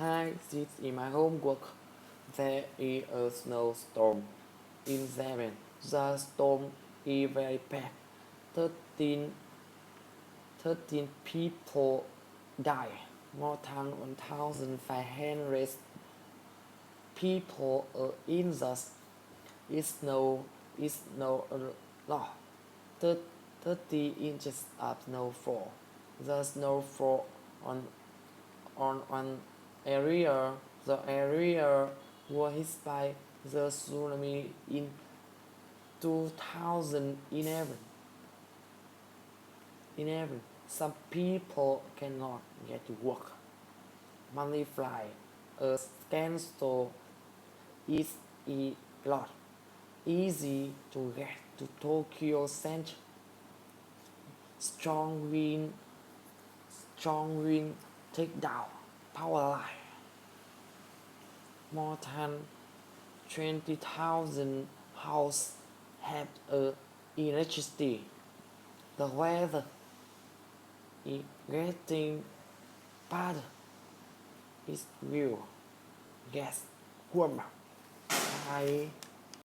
Hi, this is my homework. There is a snowstorm in Zealand. The storm is very bad. 13, 13 people died. More than 1,500 people are injured. It's no a lot. 30 inches of snowfall. The snowfall on an area. The area was hit by the tsunami in 2011. Some people cannot get to work. Money fly. A scandal is a lot easy to get to Tokyo Center. Strong wind take down power line. More than 20,000 houses have electricity. The weather is getting bad. It will get warmer. Bye.